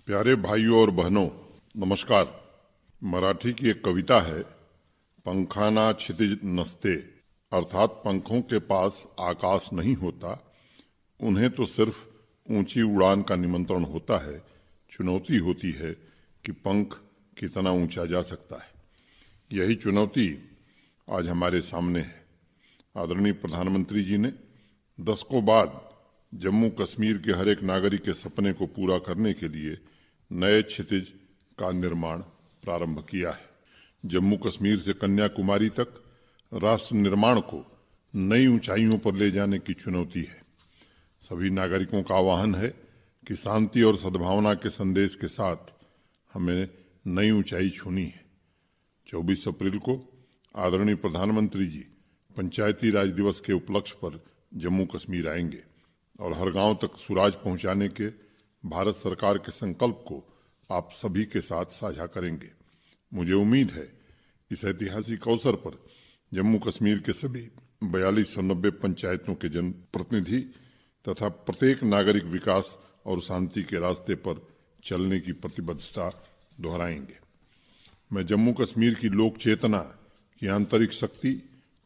प्यारे भाइयों और बहनों, नमस्कार। मराठी की एक कविता है, पंखाना क्षितिज नसते, अर्थात पंखों के पास आकाश नहीं होता, उन्हें तो सिर्फ ऊंची उड़ान का निमंत्रण होता है। चुनौती होती है कि पंख कितना ऊंचा जा सकता है। यही चुनौती आज हमारे सामने है। आदरणीय प्रधानमंत्री जी ने दशकों बाद जम्मू कश्मीर के हर एक नागरिक के सपने को पूरा करने के लिए नए क्षितिज का निर्माण प्रारंभ किया है। जम्मू कश्मीर से कन्याकुमारी तक राष्ट्र निर्माण को नई ऊंचाइयों पर ले जाने की चुनौती है। सभी नागरिकों का आह्वान है कि शांति और सद्भावना के संदेश के साथ हमें नई ऊंचाई छूनी है। 24 अप्रैल को आदरणीय प्रधानमंत्री जी पंचायती राज दिवस के उपलक्ष्य पर जम्मू कश्मीर आएंगे और हर गांव तक सुराज पहुंचाने के भारत सरकार के संकल्प को आप सभी के साथ साझा करेंगे। मुझे उम्मीद है इस ऐतिहासिक अवसर पर जम्मू कश्मीर के सभी 4290 पंचायतों के जनप्रतिनिधि तथा प्रत्येक नागरिक विकास और शांति के रास्ते पर चलने की प्रतिबद्धता दोहराएंगे। मैं जम्मू कश्मीर की लोक चेतना की आंतरिक शक्ति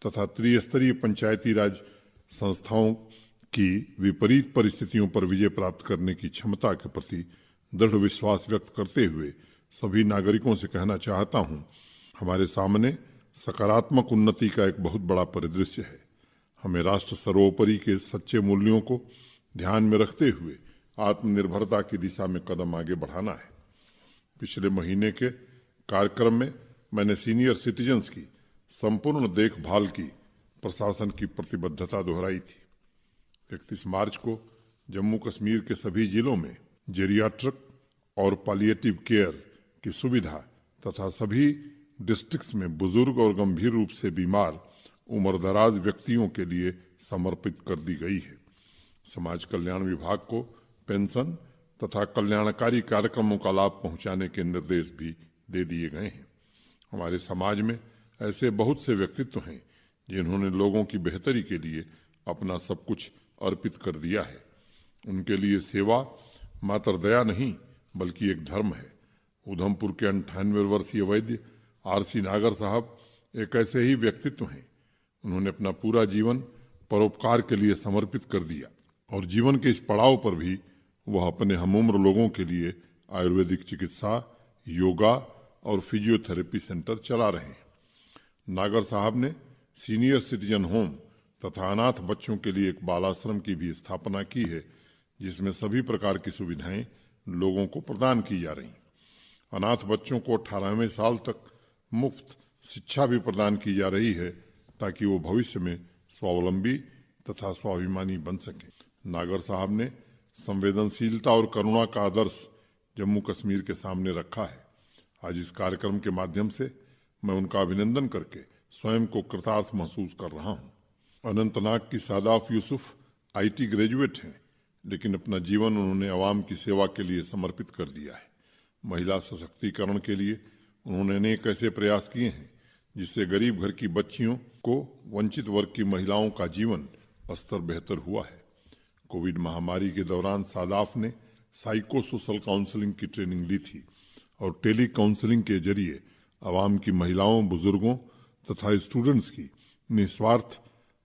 तथा त्रिस्तरीय पंचायती राज संस्थाओं की विपरीत परिस्थितियों पर विजय प्राप्त करने की क्षमता के प्रति दृढ़ विश्वास व्यक्त करते हुए सभी नागरिकों से कहना चाहता हूं, हमारे सामने सकारात्मक उन्नति का एक बहुत बड़ा परिदृश्य है। हमें राष्ट्र सर्वोपरि के सच्चे मूल्यों को ध्यान में रखते हुए आत्मनिर्भरता की दिशा में कदम आगे बढ़ाना है। पिछले महीने के कार्यक्रम में मैंने सीनियर सिटीजन्स की संपूर्ण देखभाल की प्रशासन की प्रतिबद्धता दोहराई थी। 31 मार्च को जम्मू कश्मीर के सभी जिलों में जेरियाट्रिक और पैलिएटिव केयर की सुविधा तथा सभी डिस्ट्रिक्ट्स में बुजुर्ग और गंभीर रूप से बीमार उम्रदराज व्यक्तियों के लिए समर्पित कर दी गई है। समाज कल्याण विभाग को पेंशन तथा कल्याणकारी कार्यक्रमों का लाभ पहुंचाने के निर्देश भी दे दिए गए हैं। हमारे समाज में ऐसे बहुत से व्यक्तित्व हैं जिन्होंने लोगों की बेहतरी के लिए अपना सब कुछ अर्पित कर दिया है। उनके लिए सेवा मात्र दया नहीं बल्कि एक धर्म है। उधमपुर के 98 वर्षीय वैद्य आरसी नागर साहब एक ऐसे ही व्यक्तित्व हैं। उन्होंने अपना पूरा जीवन परोपकार के लिए समर्पित कर दिया और जीवन के इस पड़ाव पर भी वह अपने हमउम्र लोगों के लिए आयुर्वेदिक चिकित्सा, योगा और फिजियोथेरेपी सेंटर चला रहे हैं। नागर साहब ने सीनियर सिटीजन होम तथा अनाथ बच्चों के लिए एक बालाश्रम की भी स्थापना की है, जिसमें सभी प्रकार की सुविधाएं लोगों को प्रदान की जा रही। अनाथ बच्चों को 18वें साल तक मुफ्त शिक्षा भी प्रदान की जा रही है ताकि वो भविष्य में स्वावलंबी तथा स्वाभिमानी बन सकें। नागर साहब ने संवेदनशीलता और करुणा का आदर्श जम्मू कश्मीर के सामने रखा है। आज इस कार्यक्रम के माध्यम से मैं उनका अभिनंदन करके स्वयं को कृतार्थ महसूस कर रहा हूं। अनंतनाग की सादाफ यूसुफ आईटी ग्रेजुएट हैं, लेकिन अपना जीवन उन्होंने आवाम की सेवा के लिए समर्पित कर दिया है। महिला सशक्तिकरण के लिए उन्होंने अनेक ऐसे प्रयास किए हैं जिससे गरीब घर की बच्चियों को, वंचित वर्ग की महिलाओं का जीवन स्तर बेहतर हुआ है। कोविड महामारी के दौरान सादाफ ने साइको सोशल काउंसलिंग की ट्रेनिंग ली थी और टेली काउंसलिंग के जरिए आवाम की महिलाओं, बुजुर्गों तथा स्टूडेंट्स की निस्वार्थ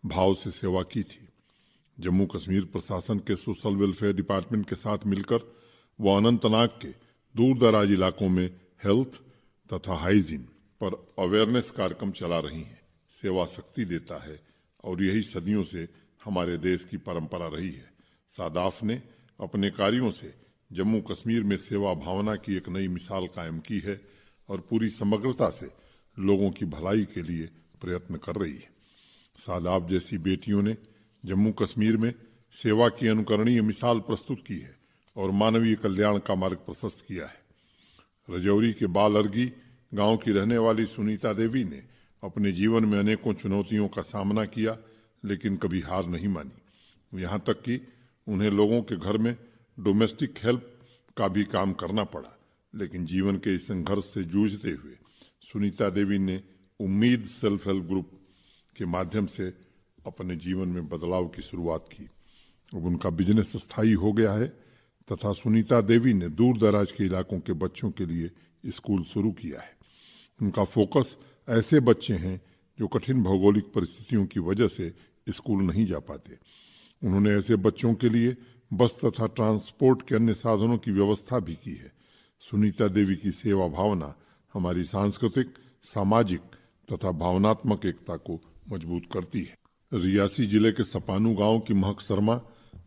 भाव से सेवा की थी। जम्मू कश्मीर प्रशासन के सोशल वेलफेयर डिपार्टमेंट के साथ मिलकर वो अनंतनाग के दूर दराज इलाकों में हेल्थ तथा हाइजीन पर अवेयरनेस कार्यक्रम चला रही हैं। सेवा शक्ति देता है और यही सदियों से हमारे देश की परंपरा रही है। सादाफ ने अपने कार्यों से जम्मू कश्मीर में सेवा भावना की एक नई मिसाल कायम की है और पूरी समग्रता से लोगों की भलाई के लिए प्रयत्न कर रही है। सादाफ जैसी बेटियों ने जम्मू कश्मीर में सेवा की अनुकरणीय मिसाल प्रस्तुत की है और मानवीय कल्याण का मार्ग प्रशस्त किया है। रजौरी के बालअरगी गांव की रहने वाली सुनीता देवी ने अपने जीवन में अनेकों चुनौतियों का सामना किया, लेकिन कभी हार नहीं मानी। यहाँ तक कि उन्हें लोगों के घर में डोमेस्टिक हेल्प का भी काम करना पड़ा, लेकिन जीवन के इस संघर्ष से जूझते हुए सुनीता देवी ने उम्मीद सेल्फ हेल्प ग्रुप के माध्यम से अपने जीवन में बदलाव की शुरुआत की। अब उनका बिजनेस स्थायी हो गया है तथा सुनीता देवी ने दूर दराज के इलाकों के बच्चों के लिए स्कूल शुरू किया है। उनका फोकस ऐसे बच्चे हैं जो कठिन भौगोलिक परिस्थितियों की वजह से स्कूल नहीं जा पाते। उन्होंने ऐसे बच्चों के लिए बस तथा ट्रांसपोर्ट के अन्य साधनों की व्यवस्था भी की है। सुनीता देवी की सेवा भावना हमारी सांस्कृतिक, सामाजिक तथा भावनात्मक एकता को मजबूत करती है। रियासी जिले के सपानू गांव की महक शर्मा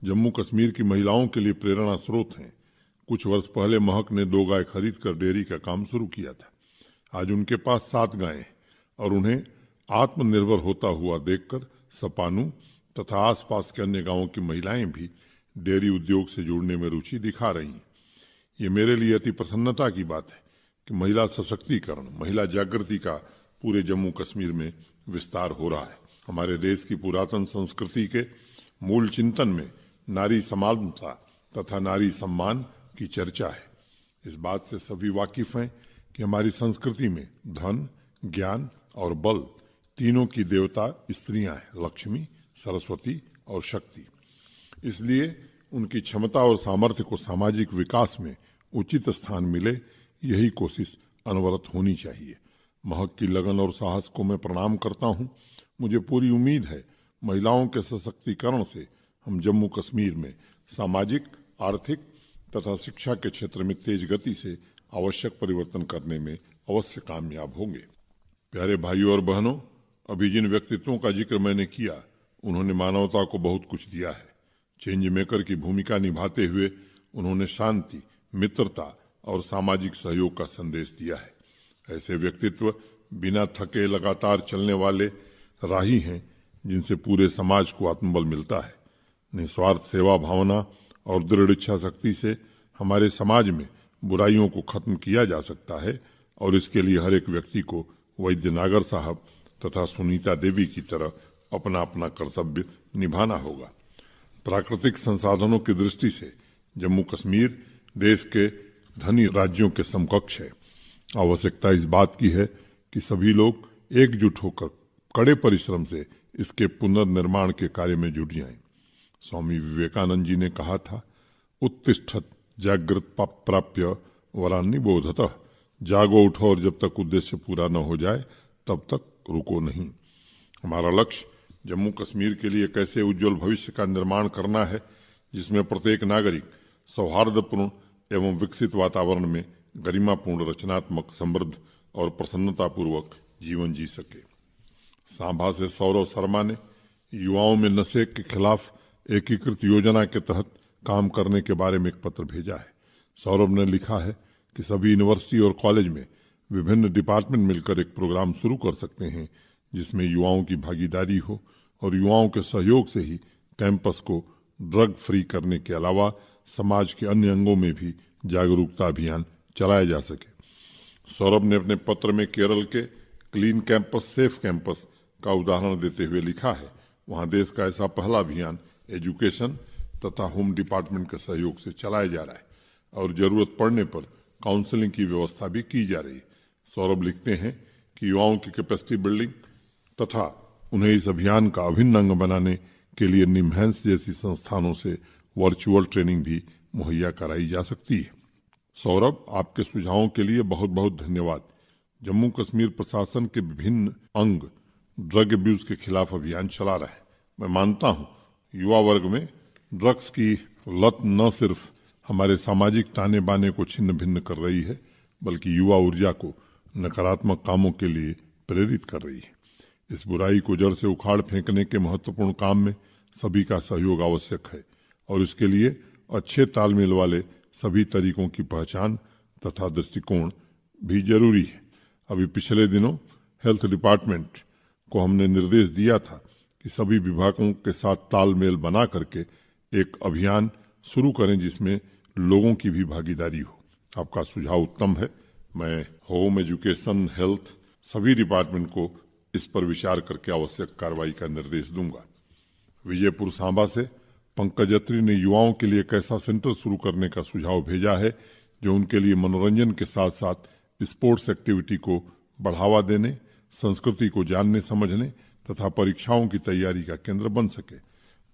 जम्मू कश्मीर की महिलाओं के लिए प्रेरणा स्रोत हैं। कुछ वर्ष पहले महक ने 2 गाय खरीदकर डेयरी का काम शुरू किया था। आज उनके पास 7 गायें हैं और उन्हें आत्मनिर्भर होता हुआ देखकर सपानू तथा आसपास के अन्य गांवों की महिलाएं भी डेयरी उद्योग से जुड़ने में रुचि दिखा रही हैं। ये मेरे लिए अति प्रसन्नता की बात है कि महिला सशक्तिकरण, महिला जागृति का पूरे जम्मू कश्मीर में विस्तार हो रहा है। हमारे देश की पुरातन संस्कृति के मूल चिंतन में नारी समानता तथा नारी सम्मान की चर्चा है। इस बात से सभी वाकिफ हैं कि हमारी संस्कृति में धन, ज्ञान और बल तीनों की देवता स्त्रियां हैं, लक्ष्मी, सरस्वती और शक्ति। इसलिए उनकी क्षमता और सामर्थ्य को सामाजिक विकास में उचित स्थान मिले, यही कोशिश अनवरत होनी चाहिए। महक की लगन और साहस को मैं प्रणाम करता हूं। मुझे पूरी उम्मीद है महिलाओं के सशक्तिकरण से हम जम्मू कश्मीर में सामाजिक, आर्थिक तथा शिक्षा के क्षेत्र में तेज गति से आवश्यक परिवर्तन करने में अवश्य कामयाब होंगे। प्यारे भाइयों और बहनों, अभी जिन व्यक्तित्वों का जिक्र मैंने किया, उन्होंने मानवता को बहुत कुछ दिया है। चेंज मेकर की भूमिका निभाते हुए उन्होंने शांति, मित्रता और सामाजिक सहयोग का संदेश दिया है। ऐसे व्यक्तित्व बिना थके लगातार चलने वाले राही हैं, जिनसे पूरे समाज को आत्मबल मिलता है। निस्वार्थ सेवा भावना और दृढ़ इच्छा शक्ति से हमारे समाज में बुराइयों को खत्म किया जा सकता है और इसके लिए हर एक व्यक्ति को वैद्य नागर साहब तथा सुनीता देवी की तरह अपना अपना कर्तव्य निभाना होगा। प्राकृतिक संसाधनों की दृष्टि से जम्मू कश्मीर देश के धनी राज्यों के समकक्ष है। आवश्यकता इस बात की है कि सभी लोग एकजुट होकर कड़े परिश्रम से इसके पुनर्निर्माण के कार्य में जुट जाएं। स्वामी विवेकानंद जी ने कहा था, उत्तिष्ठत जागृत प्राप्य वरान्नि बोधतः। जागो, उठो और जब तक उद्देश्य पूरा न हो जाए तब तक रुको नहीं। हमारा लक्ष्य जम्मू कश्मीर के लिए कैसे उज्जवल भविष्य का निर्माण करना है, जिसमें प्रत्येक नागरिक सौहार्दपूर्ण एवं विकसित वातावरण में गरिमापूर्ण, रचनात्मक, समृद्ध और प्रसन्नतापूर्वक जीवन जी सके। सांभा से सौरव शर्मा ने युवाओं में नशे के खिलाफ एकीकृत योजना के तहत काम करने के बारे में एक पत्र भेजा है। सौरभ ने लिखा है कि सभी यूनिवर्सिटी और कॉलेज में विभिन्न डिपार्टमेंट मिलकर एक प्रोग्राम शुरू कर सकते हैं, जिसमें युवाओं की भागीदारी हो और युवाओं के सहयोग से ही कैंपस को ड्रग फ्री करने के अलावा समाज के अन्य अंगों में भी जागरूकता अभियान चलाया जा सके। सौरभ ने अपने पत्र में केरल के क्लीन कैंपस, सेफ कैंपस का उदाहरण देते हुए लिखा है, वहां देश का ऐसा पहला अभियान एजुकेशन तथा होम डिपार्टमेंट के सहयोग से चलाया जा रहा है और जरूरत पड़ने पर काउंसलिंग की व्यवस्था भी की जा रही है। सौरभ लिखते हैं कि युवाओं की कैपेसिटी बिल्डिंग तथा उन्हें इस अभियान का अभिन्न अंग बनाने के लिए निम्हैंस जैसी संस्थानों से वर्चुअल ट्रेनिंग भी मुहैया कराई जा सकती है। सौरभ, आपके सुझावों के लिए बहुत बहुत धन्यवाद। जम्मू कश्मीर प्रशासन के विभिन्न अंग ड्रग अब्यूज के खिलाफ अभियान चला रहे हैं। मैं मानता हूं युवा वर्ग में ड्रग्स की लत न सिर्फ हमारे सामाजिक ताने बाने को छिन्न भिन्न कर रही है, बल्कि युवा ऊर्जा को नकारात्मक कामों के लिए प्रेरित कर रही है। इस बुराई को जड़ से उखाड़ फेंकने के महत्वपूर्ण काम में सभी का सहयोग आवश्यक है और इसके लिए अच्छे तालमेल वाले सभी तरीकों की पहचान तथा दृष्टिकोण भी जरूरी है। अभी पिछले दिनों हेल्थ डिपार्टमेंट को हमने निर्देश दिया था कि सभी विभागों के साथ तालमेल बना करके एक अभियान शुरू करें जिसमें लोगों की भी भागीदारी हो। आपका सुझाव उत्तम है। मैं होम, एजुकेशन, हेल्थ सभी डिपार्टमेंट को इस पर विचार करके आवश्यक कार्रवाई का निर्देश दूंगा। विजयपुर सांबा से पंकज अत्री ने युवाओं के लिए एक ऐसा सेंटर शुरू करने का सुझाव भेजा है जो उनके लिए मनोरंजन के साथ साथ स्पोर्ट्स एक्टिविटी को बढ़ावा देने, संस्कृति को जानने समझने तथा परीक्षाओं की तैयारी का केंद्र बन सके।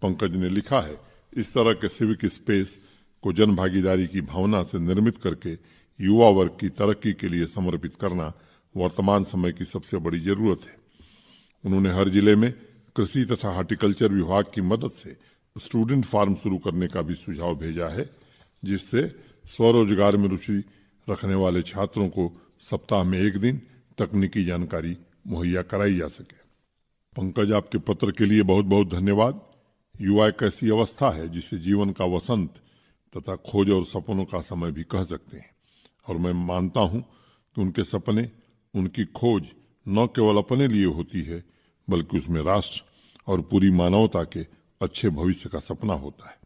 पंकज ने लिखा है, इस तरह के सिविक स्पेस को जन भागीदारी की भावना से निर्मित करके युवा वर्ग की तरक्की के लिए समर्पित करना वर्तमान समय की सबसे बड़ी जरूरत है। उन्होंने हर जिले में कृषि तथा हार्टिकल्चर विभाग की मदद से स्टूडेंट फार्म शुरू करने का भी सुझाव भेजा है, जिससे स्वरोजगार में रुचि रखने वाले छात्रों को सप्ताह में एक दिन तकनीकी जानकारी मुहैया कराई जा सके। पंकज, आपके पत्र के लिए बहुत बहुत धन्यवाद। युवा एक ऐसी अवस्था है जिसे जीवन का वसंत तथा खोज और सपनों का समय भी कह सकते हैं, और मैं मानता हूं कि उनके सपने, उनकी खोज न केवल अपने लिए होती है, बल्कि उसमें राष्ट्र और पूरी मानवता के अच्छे भविष्य का सपना होता है।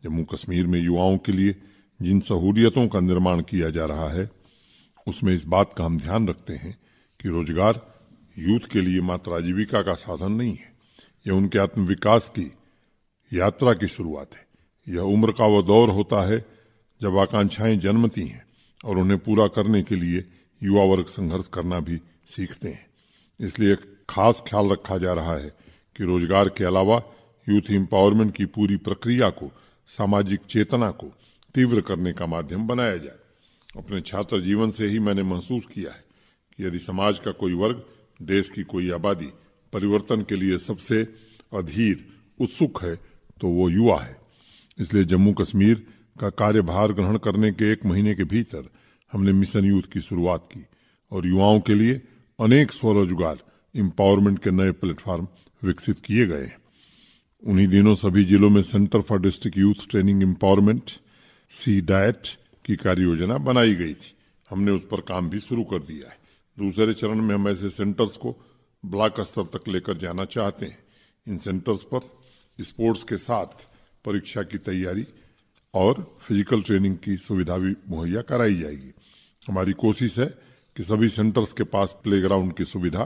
जम्मू कश्मीर में युवाओं के लिए जिन सहूलियतों का निर्माण किया जा रहा है, उसमें इस बात का हम ध्यान रखते हैं कि रोजगार यूथ के लिए मात्र आजीविका का साधन नहीं है, यह उनके आत्मविकास की यात्रा की शुरुआत है। यह उम्र का वह दौर होता है जब आकांक्षाएं जन्मती हैं और उन्हें पूरा करने के लिए युवा वर्ग संघर्ष करना भी सीखते हैं। इसलिए खास ख्याल रखा जा रहा है कि रोजगार के अलावा यूथ एम्पावरमेंट की पूरी प्रक्रिया को, सामाजिक चेतना को तीव्र करने का माध्यम बनाया जाए। अपने छात्र जीवन से ही मैंने महसूस किया है कि यदि समाज का कोई वर्ग, देश की कोई आबादी परिवर्तन के लिए सबसे अधीर, उत्सुक है तो वो युवा है। इसलिए जम्मू कश्मीर का कार्यभार ग्रहण करने के 1 महीने के भीतर हमने मिशन यूथ की शुरुआत की और युवाओं के लिए अनेक स्वरोजगार एम्पावरमेंट के नए प्लेटफॉर्म विकसित किए गए हैं। उन्हीं दिनों सभी जिलों में centre for district youth training empowerment CDAT की कार्य योजना बनाई गई थी। हमने उस पर काम भी शुरू कर दिया है। दूसरे चरण में हम ऐसे सेंटर्स को ब्लॉक स्तर तक लेकर जाना चाहते हैं। इन सेंटर्स पर स्पोर्ट्स के साथ परीक्षा की तैयारी और फिजिकल ट्रेनिंग की सुविधा भी मुहैया कराई जाएगी। हमारी कोशिश है कि सभी सेंटर्स के पास प्लेग्राउंड की सुविधा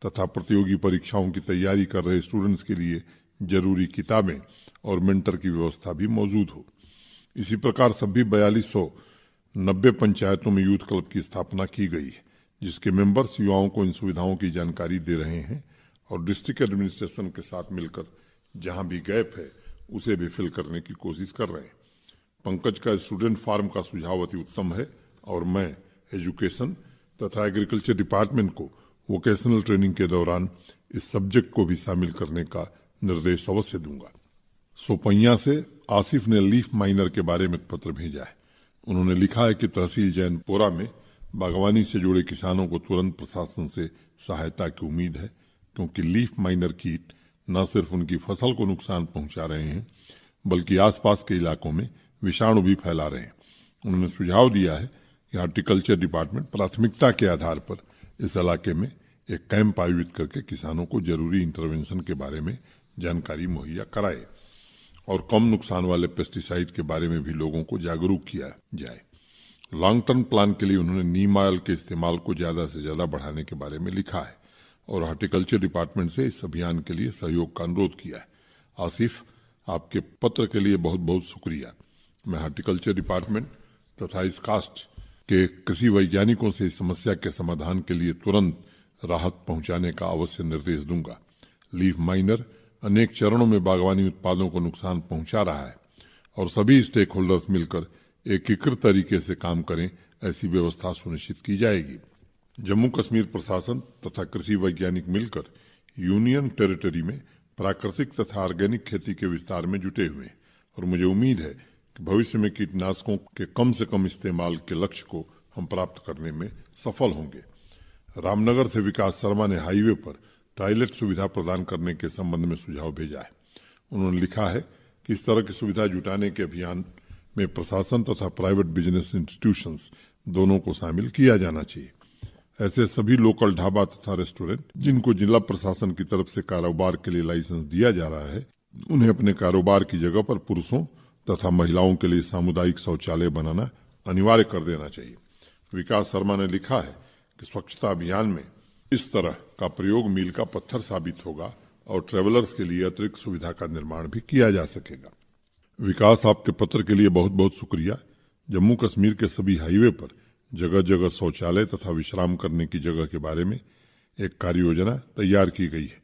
तथा प्रतियोगी परीक्षाओं की तैयारी कर रहे स्टूडेंट्स के लिए जरूरी किताबें और मेंटर की व्यवस्था भी मौजूद हो। इसी प्रकार सभी 4290 पंचायतों में यूथ क्लब की स्थापना की गई है, जिसके मेंबर्स युवाओं को इन सुविधाओं की जानकारी दे रहे हैं और डिस्ट्रिक्ट एडमिनिस्ट्रेशन के साथ मिलकर जहां भी गैप है उसे भी फिल करने की कोशिश कर रहे हैं। पंकज का स्टूडेंट फार्म का सुझाव अति उत्तम है और मैं एजुकेशन तथा एग्रीकल्चर डिपार्टमेंट को वोकेशनल ट्रेनिंग के दौरान इस सब्जेक्ट को भी शामिल करने का निर्देश अवश्य दूंगा। सोपैया से आसिफ ने लीफ माइनर के बारे में पत्र भेजा है। उन्होंने लिखा है कि तहसील जैनपुरा में बागवानी से जुड़े किसानों को तुरंत प्रशासन से सहायता की उम्मीद है, क्योंकि लीफ माइनर कीट न सिर्फ उनकी फसल को नुकसान पहुंचा रहे हैं, बल्कि आसपास के इलाकों में विषाणु भी फैला रहे हैं। उन्होंने सुझाव दिया है कि हार्टिकल्चर डिपार्टमेंट प्राथमिकता के आधार पर इस इलाके में एक कैंप आयोजित करके किसानों को जरूरी इंटरवेंशन के बारे में जानकारी मुहैया कराए और कम नुकसान वाले पेस्टिसाइड के बारे में भी लोगों को जागरूक किया जाए। लॉन्ग टर्म प्लान के लिए उन्होंने नीम ऑयल के इस्तेमाल को ज्यादा से ज्यादा बढ़ाने के बारे में लिखा है और हार्टिकल्चर डिपार्टमेंट से इस अभियान के लिए सहयोग का अनुरोध किया है। आसिफ, आपके पत्र के लिए बहुत बहुत शुक्रिया। मैं हार्टिकल्चर डिपार्टमेंट तथा इस कास्ट के कृषि वैज्ञानिकों से इस समस्या के समाधान के लिए तुरंत राहत पहुंचाने का अवश्य निर्देश दूंगा। लीफ माइनर अनेक चरणों में बागवानी उत्पादों को नुकसान पहुंचा रहा है और सभी स्टेक होल्डर्स मिलकर एकीकृत तरीके से काम करें, ऐसी व्यवस्था सुनिश्चित की जाएगी। जम्मू कश्मीर प्रशासन तथा कृषि वैज्ञानिक मिलकर यूनियन टेरिटरी में प्राकृतिक तथा ऑर्गेनिक खेती के विस्तार में जुटे हुए हैं और मुझे उम्मीद है कि भविष्य में कीटनाशकों के कम से कम इस्तेमाल के लक्ष्य को हम प्राप्त करने में सफल होंगे। रामनगर से विकास शर्मा ने हाईवे पर टॉयलेट सुविधा प्रदान करने के संबंध में सुझाव भेजा है। उन्होंने लिखा है कि इस तरह की सुविधा जुटाने के अभियान में प्रशासन तथा प्राइवेट बिजनेस इंस्टीट्यूशंस दोनों को शामिल किया जाना चाहिए। ऐसे सभी लोकल ढाबा तथा रेस्टोरेंट जिनको जिला प्रशासन की तरफ से कारोबार के लिए लाइसेंस दिया जा रहा है, उन्हें अपने कारोबार की जगह पर पुरुषों तथा महिलाओं के लिए सामुदायिक शौचालय बनाना अनिवार्य कर देना चाहिए। विकास शर्मा ने लिखा है कि स्वच्छता अभियान में इस तरह का प्रयोग मील का पत्थर साबित होगा और ट्रेवलर्स के लिए अतिरिक्त सुविधा का निर्माण भी किया जा सकेगा। विकास, आपके पत्र के लिए बहुत बहुत शुक्रिया। जम्मू कश्मीर के सभी हाईवे पर जगह जगह शौचालय तथा विश्राम करने की जगह के बारे में एक कार्य योजना तैयार की गई है।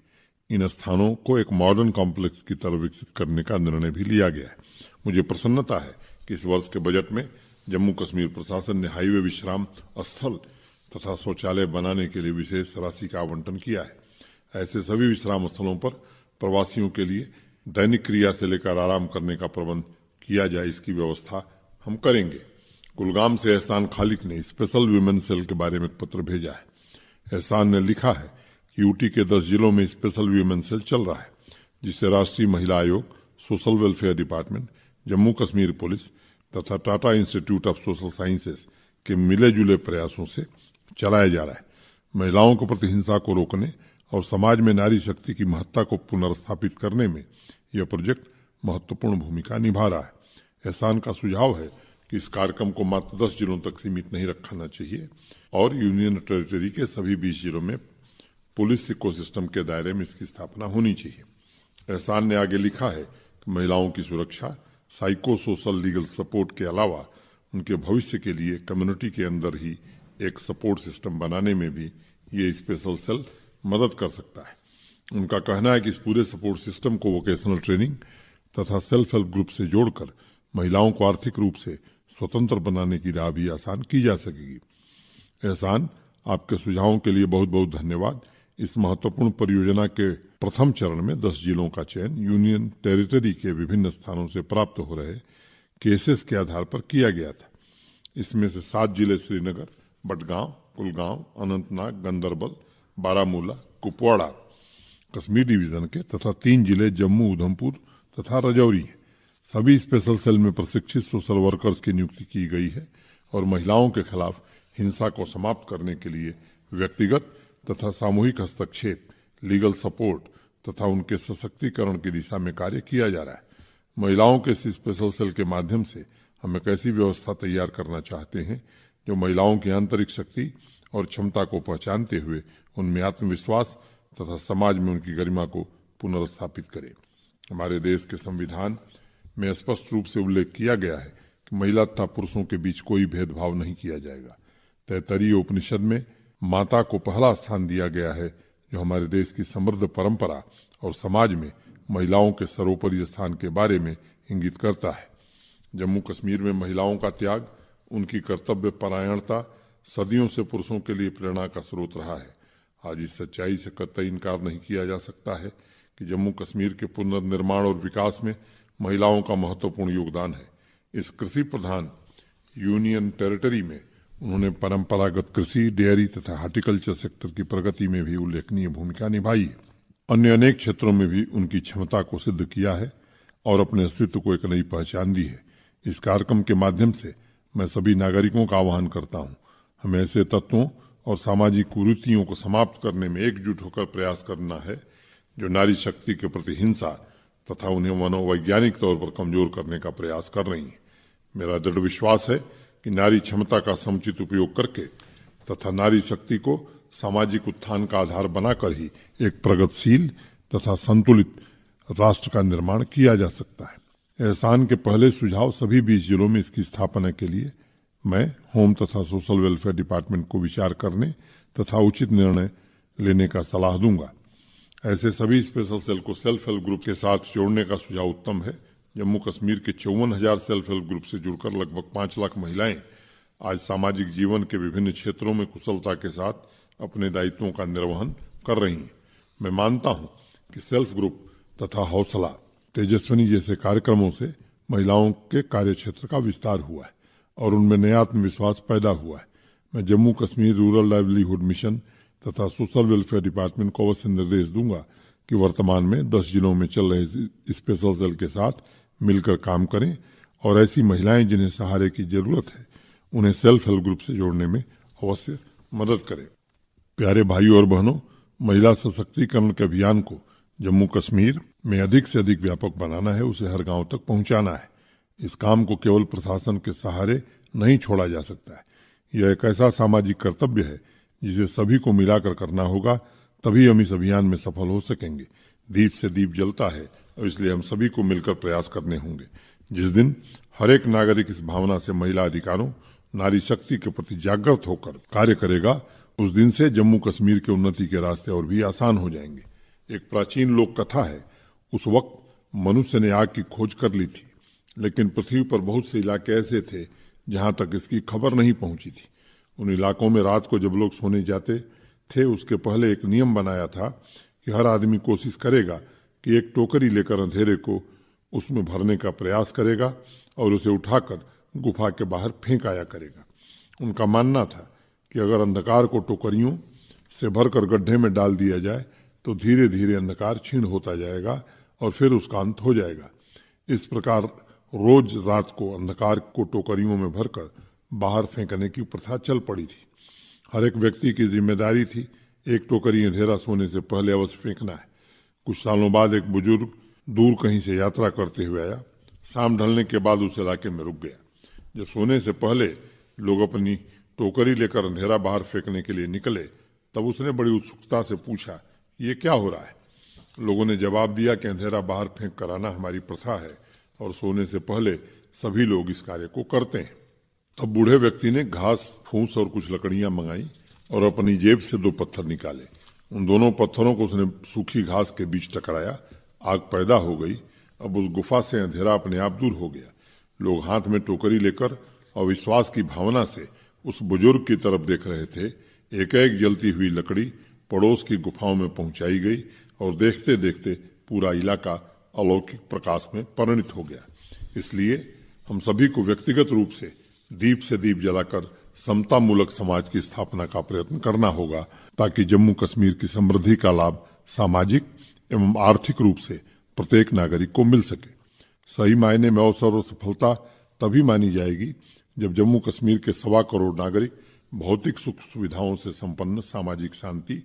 इन स्थानों को एक मॉडर्न कॉम्प्लेक्स की तरह विकसित करने का निर्णय भी लिया गया है। मुझे प्रसन्नता है कि इस वर्ष के बजट में जम्मू कश्मीर प्रशासन ने हाईवे विश्राम स्थल तथा शौचालय बनाने के लिए विशेष राशि का आवंटन किया है। ऐसे सभी विश्राम स्थलों पर प्रवासियों के लिए दैनिक क्रिया से लेकर आराम करने का प्रबंध किया जाए, इसकी व्यवस्था हम करेंगे। कुलगाम से एहसान खालिक ने स्पेशल वुमेन सेल के बारे में एक पत्र भेजा है। एहसान ने लिखा है कि यूटी के 10 जिलों में स्पेशल वुमेन सेल चल रहा है, जिसे Rashtriya Mahila Aayog, social welfare department, Jammu Kashmir police तथा Tata institute of social sciences के मिले जुले प्रयासों से चलाया जा रहा है। महिलाओं के प्रति हिंसा को रोकने और समाज में नारी शक्ति की महत्ता को पुनर्स्थापित करने में यह प्रोजेक्ट महत्वपूर्ण भूमिका निभा रहा है। एहसान का सुझाव है कि इस कार्यक्रम को मात्र 10 जिलों तक सीमित नहीं रखना चाहिए और यूनियन टेरिटरी के सभी 20 जिलों में पुलिस इकोसिस्टम के दायरे में इसकी स्थापना होनी चाहिए। एहसान ने आगे लिखा है कि महिलाओं की सुरक्षा, साइको सोशल लीगल सपोर्ट के अलावा उनके भविष्य के लिए कम्युनिटी के अंदर ही एक सपोर्ट सिस्टम बनाने में भी ये स्पेशल सेल मदद कर सकता है। उनका कहना है कि इस पूरे सपोर्ट सिस्टम को वोकेशनल ट्रेनिंग तथा सेल्फ हेल्प ग्रुप से जोड़कर महिलाओं को आर्थिक रूप से स्वतंत्र बनाने की राह भी आसान की जा सकेगी। एहसान, आपके सुझावों के लिए बहुत बहुत धन्यवाद। इस महत्वपूर्ण परियोजना के प्रथम चरण में 10 जिलों का चयन यूनियन टेरिटरी के विभिन्न स्थानों से प्राप्त हो रहे केसेस के आधार पर किया गया था। इसमें से 7 जिले श्रीनगर, बडगांव, कुलगांव, अनंतनाग, गंदरबल, बारामूला, कुपवाड़ा कश्मीर डिवीजन के तथा 3 जिले जम्मू, उधमपुर तथा राजौरी हैं। सभी स्पेशल सेल में प्रशिक्षित सोशल वर्कर्स की नियुक्ति की गई है और महिलाओं के खिलाफ हिंसा को समाप्त करने के लिए व्यक्तिगत तथा सामूहिक हस्तक्षेप, लीगल सपोर्ट तथा उनके सशक्तिकरण की दिशा में कार्य किया जा रहा है। महिलाओं के इस स्पेशल सेल के माध्यम से हम एक ऐसी व्यवस्था तैयार करना चाहते हैं जो महिलाओं की आंतरिक शक्ति और क्षमता को पहचानते हुए उनमें आत्मविश्वास तथा समाज में उनकी गरिमा को पुनर्स्थापित करे। हमारे देश के संविधान में स्पष्ट रूप से उल्लेख किया गया है कि महिला तथा पुरुषों के बीच कोई भेदभाव नहीं किया जाएगा। तैत्तरीय उपनिषद में माता को पहला स्थान दिया गया है, जो हमारे देश की समृद्ध परंपरा और समाज में महिलाओं के सर्वोपरि स्थान के बारे में इंगित करता है। जम्मू कश्मीर में महिलाओं का त्याग, उनकी कर्तव्य परायणता सदियों से पुरुषों के लिए प्रेरणा का स्रोत रहा है। आज इस सच्चाई से कतई इनकार नहीं किया जा सकता है कि जम्मू कश्मीर के पुनर्निर्माण और विकास में महिलाओं का महत्वपूर्ण योगदान है। इस कृषि प्रधान यूनियन टेरिटरी में उन्होंने परंपरागत कृषि, डेयरी तथा हार्टिकल्चर सेक्टर की प्रगति में भी उल्लेखनीय भूमिका निभाई है। अन्य अनेक क्षेत्रों में भी उनकी क्षमता को सिद्ध किया है और अपने अस्तित्व को एक नई पहचान दी है। इस कार्यक्रम के माध्यम से मैं सभी नागरिकों का आह्वान करता हूं, हमें ऐसे तत्वों और सामाजिक कुरीतियों को समाप्त करने में एकजुट होकर प्रयास करना है जो नारी शक्ति के प्रति हिंसा तथा उन्हें मनोवैज्ञानिक तौर पर कमजोर करने का प्रयास कर रही हैं। मेरा दृढ़ विश्वास है कि नारी क्षमता का समुचित उपयोग करके तथा नारी शक्ति को सामाजिक उत्थान का आधार बनाकर ही एक प्रगतिशील तथा संतुलित राष्ट्र का निर्माण किया जा सकता है। एहसान के पहले सुझाव सभी 20 जिलों में इसकी स्थापना के लिए मैं होम तथा सोशल वेलफेयर डिपार्टमेंट को विचार करने तथा उचित निर्णय लेने का सलाह दूंगा। ऐसे सभी स्पेशल सेल को सेल्फ हेल्प ग्रुप के साथ जोड़ने का सुझाव उत्तम है। जम्मू कश्मीर के 54,000 सेल्फ हेल्प ग्रुप से जुड़कर लगभग 5 लाख महिलाएं आज सामाजिक जीवन के विभिन्न क्षेत्रों में कुशलता के साथ अपने दायित्वों का निर्वहन कर रही हैं। मैं मानता हूं कि सेल्फ ग्रुप तथा हौसला तेजस्विनी जैसे कार्यक्रमों से महिलाओं के कार्य क्षेत्र का विस्तार हुआ है और उनमें नया आत्मविश्वास पैदा हुआ है। मैं Jammu Kashmir rural livelihood mission तथा सोशल वेलफेयर डिपार्टमेंट को अवश्य निर्देश दूंगा कि वर्तमान में 10 जिलों में चल रहे स्पेशल सेल के साथ मिलकर काम करें और ऐसी महिलाएं जिन्हें सहारे की जरूरत है उन्हें सेल्फ हेल्प ग्रुप से जोड़ने में अवश्य मदद करें। प्यारे भाइयों और बहनों, महिला सशक्तिकरण के अभियान को जम्मू कश्मीर में अधिक से अधिक व्यापक बनाना है, उसे हर गांव तक पहुंचाना है। इस काम को केवल प्रशासन के सहारे नहीं छोड़ा जा सकता है। यह एक ऐसा सामाजिक कर्तव्य है जिसे सभी को मिलाकर करना होगा, तभी हम इस अभियान में सफल हो सकेंगे। दीप से दीप जलता है और इसलिए हम सभी को मिलकर प्रयास करने होंगे। जिस दिन हर एक नागरिक इस भावना से महिला अधिकारों, नारी शक्ति के प्रति जागृत होकर कार्य करेगा, उस दिन से जम्मू कश्मीर के उन्नति के रास्ते और भी आसान हो जाएंगे। एक प्राचीन लोक कथा है, उस वक्त मनुष्य ने आग की खोज कर ली थी। लेकिन पृथ्वी पर बहुत से इलाके ऐसे थे जहां तक इसकी खबर नहीं पहुंची थी। उन इलाकों में रात को जब लोग सोने जाते थे, उसके पहले एक नियम बनाया था कि हर आदमी कोशिश करेगा कि एक टोकरी लेकर अंधेरे को उसमें भरने का प्रयास करेगा और उसे उठाकर गुफा के बाहर फेंक आया करेगा। उनका मानना था कि अगर अंधकार को टोकरियों से भरकर गड्ढे में डाल दिया जाए तो धीरे धीरे अंधकार क्षीण होता जाएगा और फिर उसका अंत हो जाएगा। इस प्रकार रोज रात को अंधकार को टोकरियों में भरकर बाहर फेंकने की प्रथा चल पड़ी थी। हर एक व्यक्ति की जिम्मेदारी थी एक टोकरी अंधेरा सोने से पहले अवश्य फेंकना है। कुछ सालों बाद एक बुजुर्ग दूर कहीं से यात्रा करते हुए आया। शाम ढलने के बाद उस इलाके में रुक गया। जब सोने से पहले लोग अपनी टोकरी लेकर अंधेरा बाहर फेंकने के लिए निकले, तब उसने बड़ी उत्सुकता से पूछा, ये क्या हो रहा है? लोगों ने जवाब दिया कि अंधेरा बाहर फेंक कर आना हमारी प्रथा है और सोने से पहले सभी लोग इस कार्य को करते हैं। तब बूढ़े व्यक्ति ने घास, फूस और कुछ लकड़ियां मंगाई और अपनी जेब से 2 पत्थर निकाले। उन दोनों पत्थरों को उसने सूखी घास के बीच टकराया। आग पैदा हो गई। अब उस गुफा से अंधेरा अपने आप दूर हो गया। लोग हाथ में टोकरी लेकर और विश्वास की भावना से उस बुजुर्ग की तरफ देख रहे थे। एक एक जलती हुई लकड़ी पड़ोस की गुफाओं में पहुंचाई गई और देखते देखते पूरा इलाका अलौकिक प्रकाश में परिणित हो गया। इसलिए हम सभी को व्यक्तिगत रूप से दीप जलाकर समतामूलक समाज की स्थापना का प्रयत्न करना होगा, ताकि जम्मू कश्मीर की समृद्धि का लाभ सामाजिक एवं आर्थिक रूप से प्रत्येक नागरिक को मिल सके। सही मायने में अवसर और सफलता तभी मानी जाएगी जब जम्मू कश्मीर के 1.25 करोड़ नागरिक भौतिक सुख सुविधाओं से संपन्न, सामाजिक शांति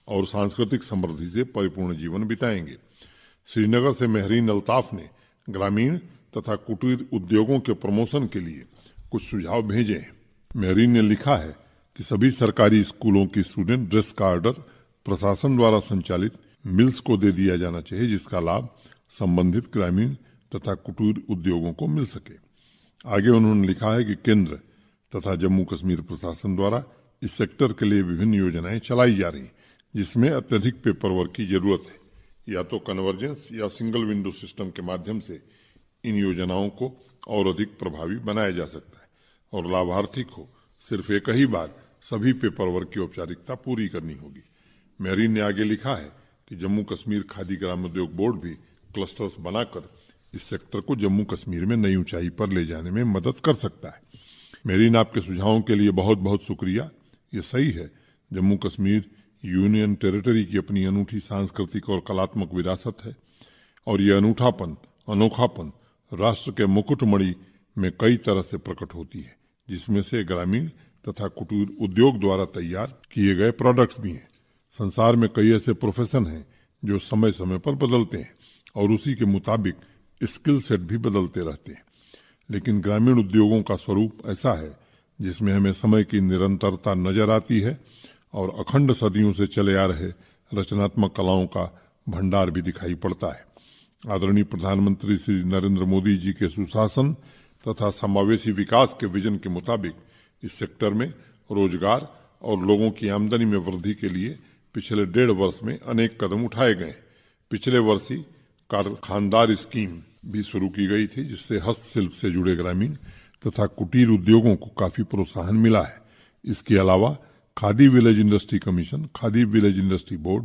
और सांस्कृतिक समृद्धि से परिपूर्ण जीवन बिताएंगे। श्रीनगर से मेहरीन अल्ताफ ने ग्रामीण तथा कुटीर उद्योगों के प्रमोशन के लिए कुछ सुझाव भेजे हैं। मेहरीन ने लिखा है कि सभी सरकारी स्कूलों की स्टूडेंट ड्रेस का ऑर्डर प्रशासन द्वारा संचालित मिल्स को दे दिया जाना चाहिए, जिसका लाभ संबंधित ग्रामीण तथा कुटीर उद्योगों को मिल सके। आगे उन्होंने लिखा है कि केंद्र तथा जम्मू कश्मीर प्रशासन द्वारा इस सेक्टर के लिए विभिन्न योजनाएं चलाई जा रही, जिसमें अत्यधिक पेपर वर्क की जरूरत है। या तो कन्वर्जेंस या सिंगल विंडो सिस्टम के माध्यम से इन योजनाओं को और अधिक प्रभावी बनाया जा सकता है और लाभार्थी को सिर्फ एक ही बार सभी पेपर वर्क की औपचारिकता पूरी करनी होगी। मेहरीन ने आगे लिखा है कि जम्मू कश्मीर खादी ग्रामोद्योग बोर्ड भी क्लस्टर्स बनाकर इस सेक्टर को जम्मू कश्मीर में नई ऊंचाई पर ले जाने में मदद कर सकता है। मेहरीन, आपके सुझावों के लिए बहुत बहुत शुक्रिया। ये सही है, जम्मू कश्मीर यूनियन टेरिटरी की अपनी अनूठी सांस्कृतिक और कलात्मक विरासत है और ये अनोखापन राष्ट्र के मुकुटमणि में कई तरह से प्रकट होती है, जिसमें से ग्रामीण तथा कुटीर उद्योग द्वारा तैयार किए गए प्रोडक्ट्स भी हैं। संसार में कई ऐसे प्रोफेशन हैं जो समय समय पर बदलते हैं और उसी के मुताबिक स्किल सेट भी बदलते रहते हैं, लेकिन ग्रामीण उद्योगों का स्वरूप ऐसा है जिसमें हमें समय की निरंतरता नजर आती है और अखंड सदियों से चले आ रहे रचनात्मक कलाओं का भंडार भी दिखाई पड़ता है। आदरणीय प्रधानमंत्री श्री नरेंद्र मोदी जी के सुशासन तथा समावेशी विकास के विजन के मुताबिक इस सेक्टर में रोजगार और लोगों की आमदनी में वृद्धि के लिए पिछले 1.5 वर्ष में अनेक कदम उठाए गए। पिछले वर्ष ही कारखानदार स्कीम भी शुरू की गई थी, जिससे हस्तशिल्प से जुड़े ग्रामीण तथा कुटीर उद्योगों को काफी प्रोत्साहन मिला है। इसके अलावा khadi village industry commission, khadi village industry board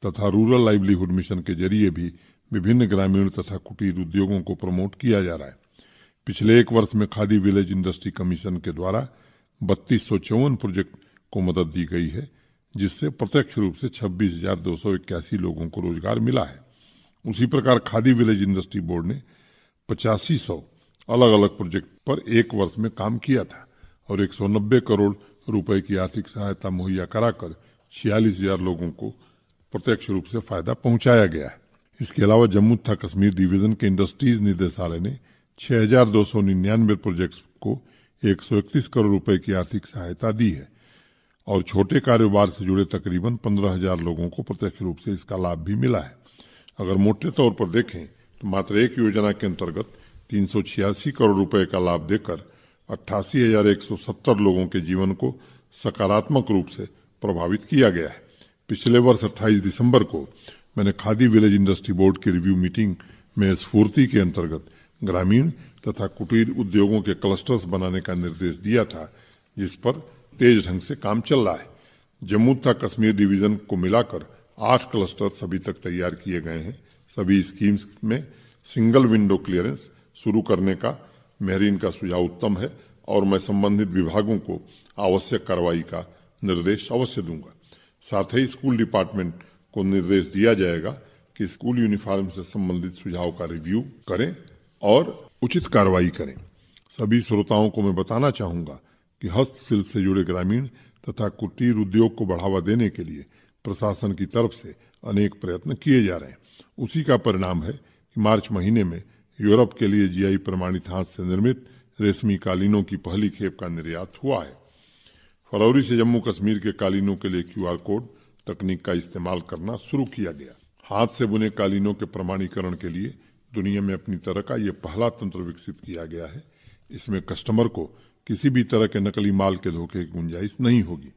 तथा रूरल लाइवलीहुड मिशन के जरिए भी विभिन्न ग्रामीण तथा कुटीर उद्योगों को प्रमोट किया जा रहा है। पिछले 1 वर्ष में खादी विलेज इंडस्ट्री कमीशन के द्वारा 3254 प्रोजेक्ट को मदद दी गई है, जिससे प्रत्यक्ष रूप से 26,281 लोगों को रोजगार मिला है। उसी प्रकार खादी विलेज इंडस्ट्री बोर्ड ने 8500 अलग अलग प्रोजेक्ट पर 1 वर्ष में काम किया था और 190 करोड़ रुपए की आर्थिक सहायता मुहैया कराकर 46,000 लोगों को प्रत्यक्ष रूप से फायदा पहुंचाया गया है। इसके अलावा जम्मू तथा कश्मीर डिवीजन के इंडस्ट्रीज निदेशालय ने 6,299 प्रोजेक्ट्स को 131 करोड़ रुपए की आर्थिक सहायता दी है और छोटे कारोबार से जुड़े तकरीबन 15,000 लोगों को प्रत्यक्ष रूप से इसका लाभ भी मिला है। अगर मोटे तौर पर देखें तो मात्र एक योजना के अंतर्गत 386 करोड़ रुपए का लाभ देकर 88,170 लोगों के जीवन को सकारात्मक रूप से प्रभावित किया गया है। पिछले वर्ष 28 दिसंबर को मैंने खादी विलेज इंडस्ट्री बोर्ड की रिव्यू मीटिंग में स्फूर्ति के अंतर्गत ग्रामीण तथा कुटीर उद्योगों के क्लस्टर्स बनाने का निर्देश दिया था, जिस पर तेज ढंग से काम चल रहा है। जम्मू तथा कश्मीर डिवीजन को मिलाकर 8 क्लस्टर्स अभी तक तैयार किए गए हैं। सभी स्कीम्स में सिंगल विंडो क्लियरेंस शुरू करने का मेहरीन का सुझाव उत्तम है और मैं संबंधित विभागों को आवश्यक कार्रवाई का निर्देश अवश्य दूंगा। साथ ही स्कूल डिपार्टमेंट को निर्देश दिया जाएगा कि स्कूल यूनिफॉर्म से संबंधित सुझाव का रिव्यू करें और उचित कार्रवाई करें। सभी श्रोताओं को मैं बताना चाहूंगा कि हस्तशिल्प से जुड़े ग्रामीण तथा कुटीर उद्योग को बढ़ावा देने के लिए प्रशासन की तरफ से अनेक प्रयत्न किए जा रहे हैं। उसी का परिणाम है कि मार्च महीने में यूरोप के लिए जीआई प्रमाणित हाथ से निर्मित रेशमी कालीनों की पहली खेप का निर्यात हुआ है। फरवरी से जम्मू कश्मीर के कालीनों के लिए क्यूआर कोड तकनीक का इस्तेमाल करना शुरू किया गया। हाथ से बुने कालीनों के प्रमाणीकरण के लिए दुनिया में अपनी तरह का यह पहला तंत्र विकसित किया गया है। इसमें कस्टमर को किसी भी तरह के नकली माल के धोखे की गुंजाइश नहीं होगी।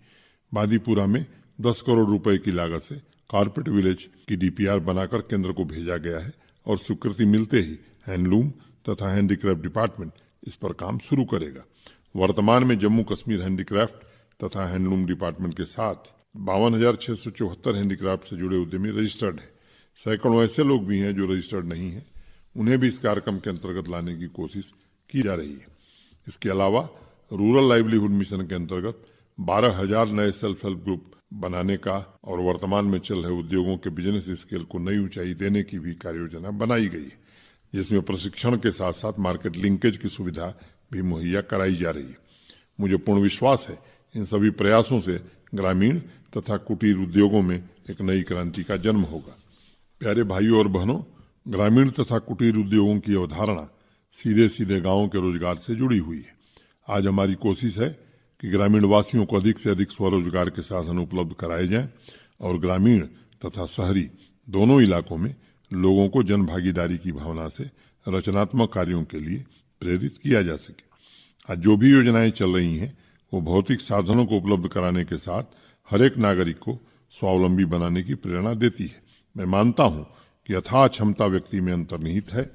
बांदीपुरा में 10 करोड़ रुपए की लागत से कारपेट विलेज की डीपीआर बनाकर केंद्र को भेजा गया है और स्वीकृति मिलते ही हैंडलूम तथा हैंडीक्राफ्ट डिपार्टमेंट इस पर काम शुरू करेगा। वर्तमान में जम्मू कश्मीर हैंडीक्राफ्ट तथा हैंडलूम डिपार्टमेंट के साथ 52,674 हैंडीक्राफ्ट से जुड़े उद्यमी रजिस्टर्ड हैं। सैकड़ों ऐसे लोग भी हैं जो रजिस्टर्ड नहीं हैं। उन्हें भी इस कार्यक्रम के अंतर्गत लाने की कोशिश की जा रही है। इसके अलावा रूरल लाइवलीहुड मिशन के अंतर्गत 12,000 नए सेल्फ हेल्प ग्रुप बनाने का और वर्तमान में चल रहे उद्योगों के बिजनेस स्केल को नई ऊंचाई देने की भी कार्ययोजना बनाई गई है, जिसमें प्रशिक्षण के साथ साथ मार्केट लिंकेज की सुविधा भी मुहैया कराई जा रही है। मुझे पूर्ण विश्वास है इन सभी प्रयासों से ग्रामीण तथा कुटीर उद्योगों में एक नई क्रांति का जन्म होगा। प्यारे भाइयों और बहनों, ग्रामीण तथा कुटीर उद्योगों की अवधारणा सीधे सीधे गांवों के रोजगार से जुड़ी हुई है। आज हमारी कोशिश है कि ग्रामीण वासियों को अधिक से अधिक स्वरोजगार के साधन उपलब्ध कराए जाएं और ग्रामीण तथा शहरी दोनों इलाकों में लोगों को जन भागीदारी की भावना से रचनात्मक कार्यों के लिए प्रेरित किया जा सके। आज जो भी योजनाएं चल रही हैं वो भौतिक साधनों को उपलब्ध कराने के साथ हर एक नागरिक को स्वावलंबी बनाने की प्रेरणा देती है। मैं मानता हूं कि अथाह क्षमता व्यक्ति में अंतर्निहित है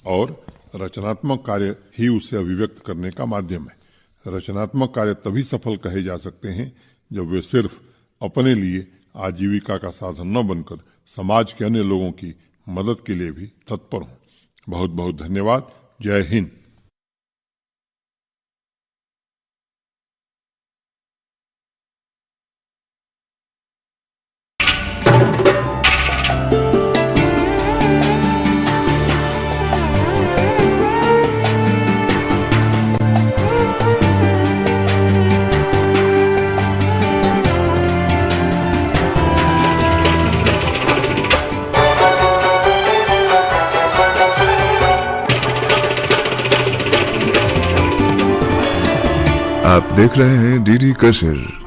और रचनात्मक कार्य ही उसे अभिव्यक्त करने का माध्यम है। रचनात्मक कार्य तभी सफल कहे जा सकते हैं जब वे सिर्फ अपने लिए आजीविका का साधन न बनकर समाज के अन्य लोगों की मदद के लिए भी तत्पर हों। बहुत बहुत धन्यवाद। जय हिंद। आप देख रहे हैं डीडी कश्मीर।